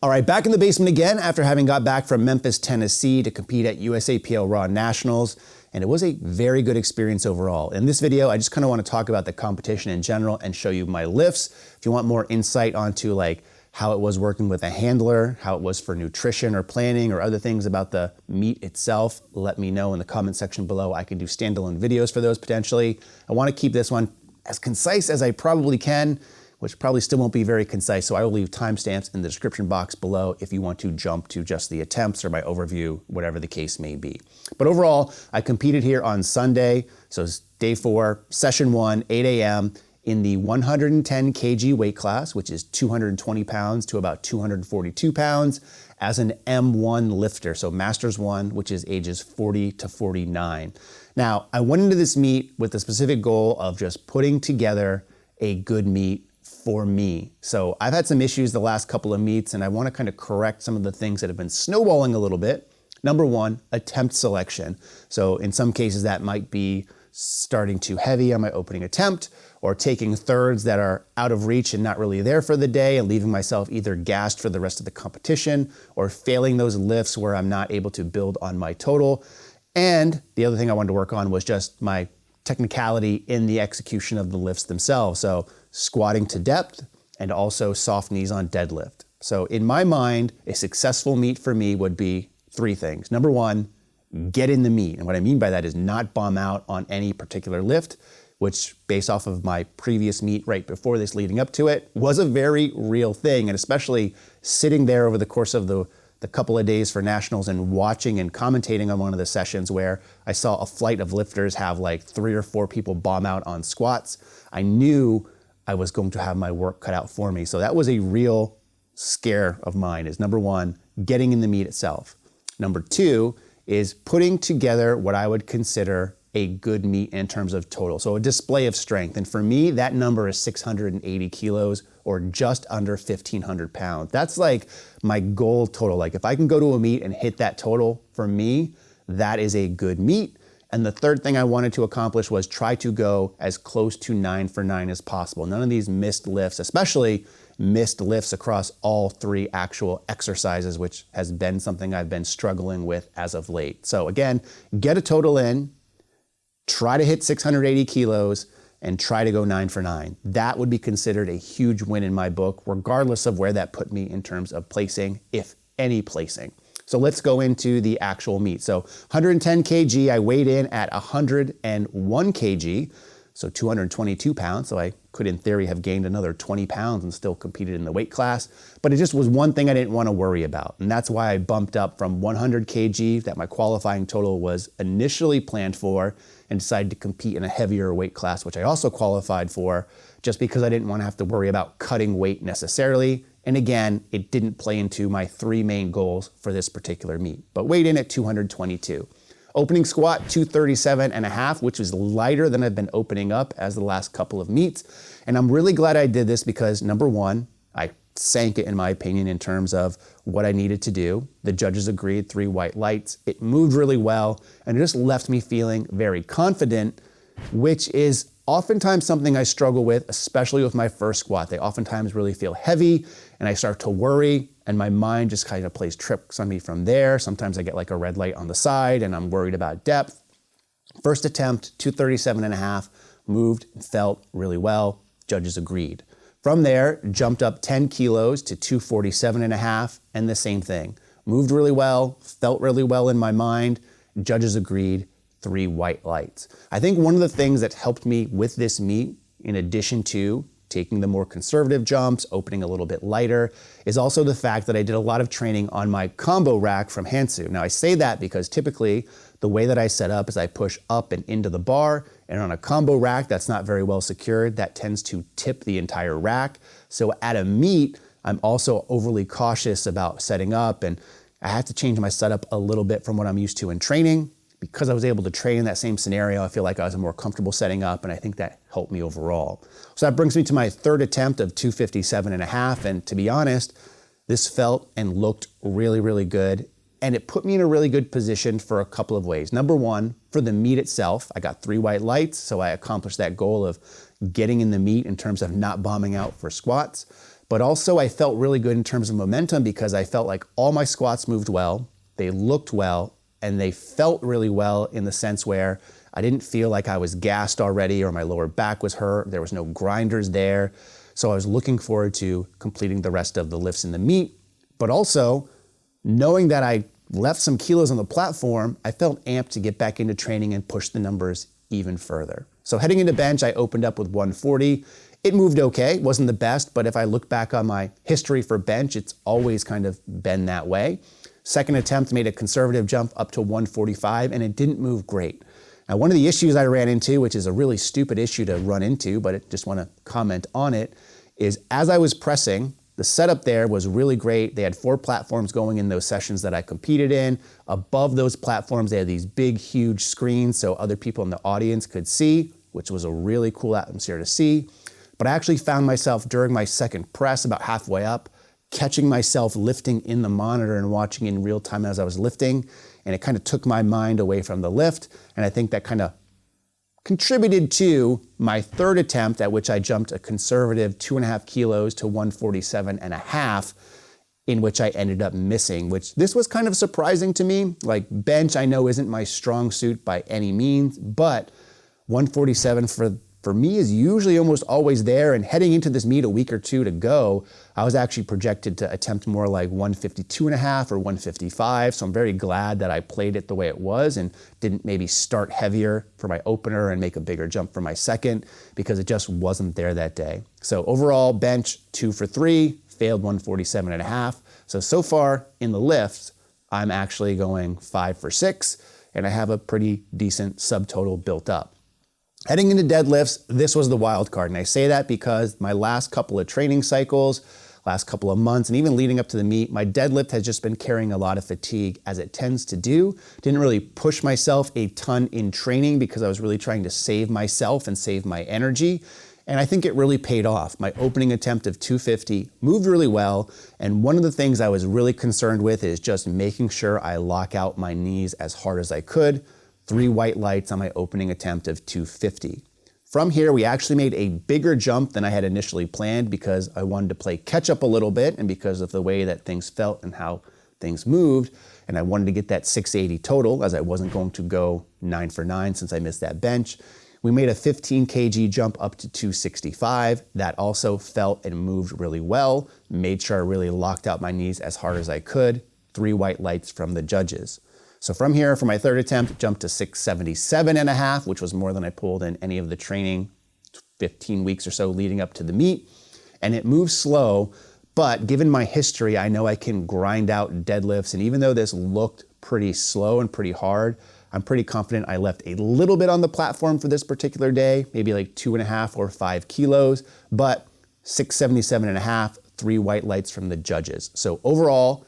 All right, back in the basement again after having got back from Memphis, Tennessee to compete at USAPL Raw Nationals, and it was a very good experience overall. In this video, I just kind of want to talk about the competition in general and show you my lifts. If you want more insight onto like how it was working with a handler, how it was for nutrition or planning or other things about the meet itself, let me know in the comment section below. I can do standalone videos for those potentially. I want to keep this one as concise as I probably can, which probably still won't be very concise, so I will leave timestamps in the description box below if you want to jump to just the attempts or my overview, whatever the case may be. But overall, I competed here on Sunday, so it's day 4, session 1, 8 a.m., in the 110 kg weight class, which is 220 pounds to about 242 pounds, as an M1 lifter, so Masters 1, which is ages 40 to 49. Now, I went into this meet with the specific goal of just putting together a good meet for me. So I've had some issues the last couple of meets, and I want to kind of correct some of the things that have been snowballing a little bit. Number 1, attempt selection. So in some cases that might be starting too heavy on my opening attempt, or taking thirds that are out of reach and not really there for the day and leaving myself either gassed for the rest of the competition or failing those lifts where I'm not able to build on my total. And the other thing I wanted to work on was just my technicality in the execution of the lifts themselves. So squatting to depth and also soft knees on deadlift. So in my mind, a successful meet for me would be 3 things. Number 1, get in the meet. And what I mean by that is not bomb out on any particular lift, which based off of my previous meet right before this leading up to it was a very real thing. And especially sitting there over the course of the couple of days for nationals and watching and commentating on one of the sessions where I saw a flight of lifters have like 3 or 4 people bomb out on squats, I knew I was going to have my work cut out for me. So that was a real scare of mine, is number 1, getting in the meet itself. Number 2 is putting together what I would consider a good meet in terms of total. So a display of strength. And for me, that number is 680 kilos or just under 1,500 pounds. That's like my goal total. Like if I can go to a meet and hit that total, for me, that is a good meet. And the third thing I wanted to accomplish was try to go as close to 9 for 9 as possible. None of these missed lifts, especially missed lifts across all 3 actual exercises, which has been something I've been struggling with as of late. So again, get a total in, try to hit 680 kilos, and try to go 9 for 9. That would be considered a huge win in my book, regardless of where that put me in terms of placing, if any placing. So let's go into the actual meet. So 110 kg, I weighed in at 101 kg, so 222 pounds. So I could, in theory, have gained another 20 pounds and still competed in the weight class. But it just was one thing I didn't want to worry about. And that's why I bumped up from 100 kg, that my qualifying total was initially planned for, and decided to compete in a heavier weight class, which I also qualified for, just because I didn't want to have to worry about cutting weight necessarily. And again, it didn't play into my 3 main goals for this particular meet, but weighed in at 222. Opening squat, 237.5, which was lighter than I've been opening up as the last couple of meets. And I'm really glad I did this because number 1, I sank it in my opinion in terms of what I needed to do. The judges agreed, 3 white lights. It moved really well and it just left me feeling very confident, which is oftentimes something I struggle with, especially with my first squat. They oftentimes really feel heavy and I start to worry and my mind just kind of plays tricks on me from there. Sometimes I get like a red light on the side and I'm worried about depth. First attempt, 237.5, moved and felt really well. Judges agreed. From there, jumped up 10 kilos to 247.5 and the same thing. Moved really well, felt really well in my mind. Judges agreed, 3 white lights. I think one of the things that helped me with this meet, in addition to taking the more conservative jumps, opening a little bit lighter, is also the fact that I did a lot of training on my combo rack from Hansu. Now I say that because typically the way that I set up is I push up and into the bar, and on a combo rack that's not very well secured, that tends to tip the entire rack. So at a meet, I'm also overly cautious about setting up, and I had to change my setup a little bit from what I'm used to in training. Because I was able to train in that same scenario, I feel like I was more comfortable setting up, and I think that helped me overall. So that brings me to my 3rd attempt of 257.5, and to be honest, this felt and looked really, really good. And it put me in a really good position for a couple of ways. Number 1, for the meet itself, I got 3 white lights, so I accomplished that goal of getting in the meet in terms of not bombing out for squats. but also I felt really good in terms of momentum because I felt like all my squats moved well, they looked well, and they felt really well in the sense where I didn't feel like I was gassed already or my lower back was hurt. There was no grinders there. So I was looking forward to completing the rest of the lifts in the meet, but also knowing that I left some kilos on the platform, I felt amped to get back into training and push the numbers even further. So heading into bench, I opened up with 140. It moved okay, wasn't the best, but if I look back on my history for bench, it's always kind of been that way. Second attempt made a conservative jump up to 145 and it didn't move great. Now, one of the issues I ran into, which is a really stupid issue to run into, but I just want to comment on it, is as I was pressing, the setup there was really great. They had 4 platforms going in those sessions that I competed in. Above those platforms, they had these big, huge screens so other people in the audience could see, which was a really cool atmosphere to see. But I actually found myself during my second press, about halfway up, catching myself lifting in the monitor and watching in real time as I was lifting. And it kind of took my mind away from the lift. And I think that kind of contributed to my third attempt at which I jumped a conservative 2.5 kilos to 147.5, in which I ended up missing, which this was kind of surprising to me. Like bench, I know isn't my strong suit by any means, but 147 for me is usually almost always there. And heading into this meet a week or two to go, I was actually projected to attempt more like 152.5 or 155. So I'm very glad that I played it the way it was and didn't maybe start heavier for my opener and make a bigger jump for my second because it just wasn't there that day. So overall bench 2 for 3, failed 147.5. So far in the lifts, I'm actually going 5 for 6 and I have a pretty decent subtotal built up. Heading into deadlifts, this was the wild card. And I say that because my last couple of training cycles, last couple of months, and even leading up to the meet, my deadlift has just been carrying a lot of fatigue as it tends to do. Didn't really push myself a ton in training because I was really trying to save myself and save my energy. And I think it really paid off. My opening attempt of 250 moved really well. And one of the things I was really concerned with is just making sure I lock out my knees as hard as I could. 3 white lights on my opening attempt of 250. From here, we actually made a bigger jump than I had initially planned because I wanted to play catch up a little bit and because of the way that things felt and how things moved. And I wanted to get that 680 total as I wasn't going to go 9 for 9 since I missed that bench. We made a 15 kg jump up to 265. That also felt and moved really well. Made sure I really locked out my knees as hard as I could. 3 white lights from the judges. So from here, for my third attempt, jumped to 677.5, which was more than I pulled in any of the training 15 weeks or so leading up to the meet. And it moves slow, but given my history, I know I can grind out deadlifts. And even though this looked pretty slow and pretty hard, I'm pretty confident I left a little bit on the platform for this particular day, maybe like 2.5 or 5 kilos, but 677.5, 3 white lights from the judges. So overall,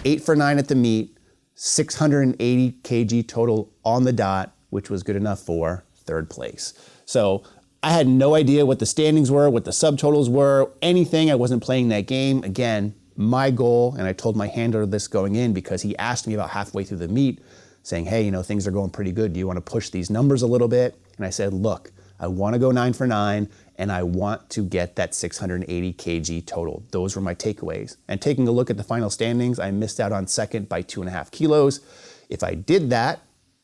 8 for 9 at the meet, 680 kg total on the dot, which was good enough for third place. So I had no idea what the standings were, what the subtotals were, anything. I wasn't playing that game. Again, my goal, and I told my handler this going in because he asked me about halfway through the meet saying, hey, things are going pretty good. Do you want to push these numbers a little bit? And I said, look, I want to go 9 for 9 and I want to get that 680 kg total. Those were my takeaways. And taking a look at the final standings, I missed out on second by 2.5 kilos. If I did that,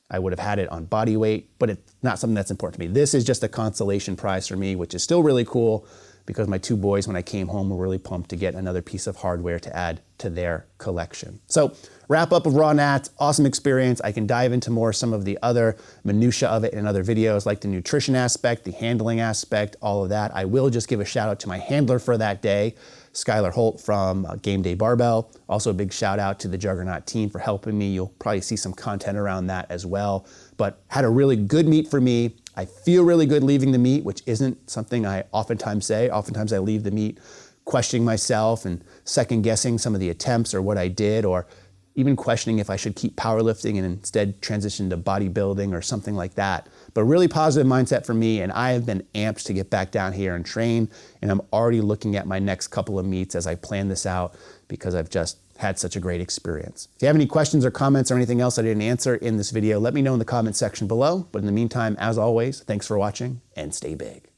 I would have had it on body weight, but it's not something that's important to me. This is just a consolation prize for me, which is still really cool because my 2 boys, when I came home, were really pumped to get another piece of hardware to add to their collection. So wrap up of Raw Nats, awesome experience. I can dive into more some of the other minutia of it in other videos, like the nutrition aspect, the handling aspect, all of that. I will just give a shout out to my handler for that day, Skylar Holt from Game Day Barbell. Also a big shout out to the Juggernaut team for helping me. You'll probably see some content around that as well. But had a really good meet for me. I feel really good leaving the meet, which isn't something I oftentimes say. Oftentimes I leave the meet questioning myself and second guessing some of the attempts or what I did, or even questioning if I should keep powerlifting and instead transition to bodybuilding or something like that. But really positive mindset for me, and I have been amped to get back down here and train, and I'm already looking at my next couple of meets as I plan this out because I've just had such a great experience. If you have any questions or comments or anything else I didn't answer in this video, let me know in the comment section below. But in the meantime, as always, thanks for watching and stay big.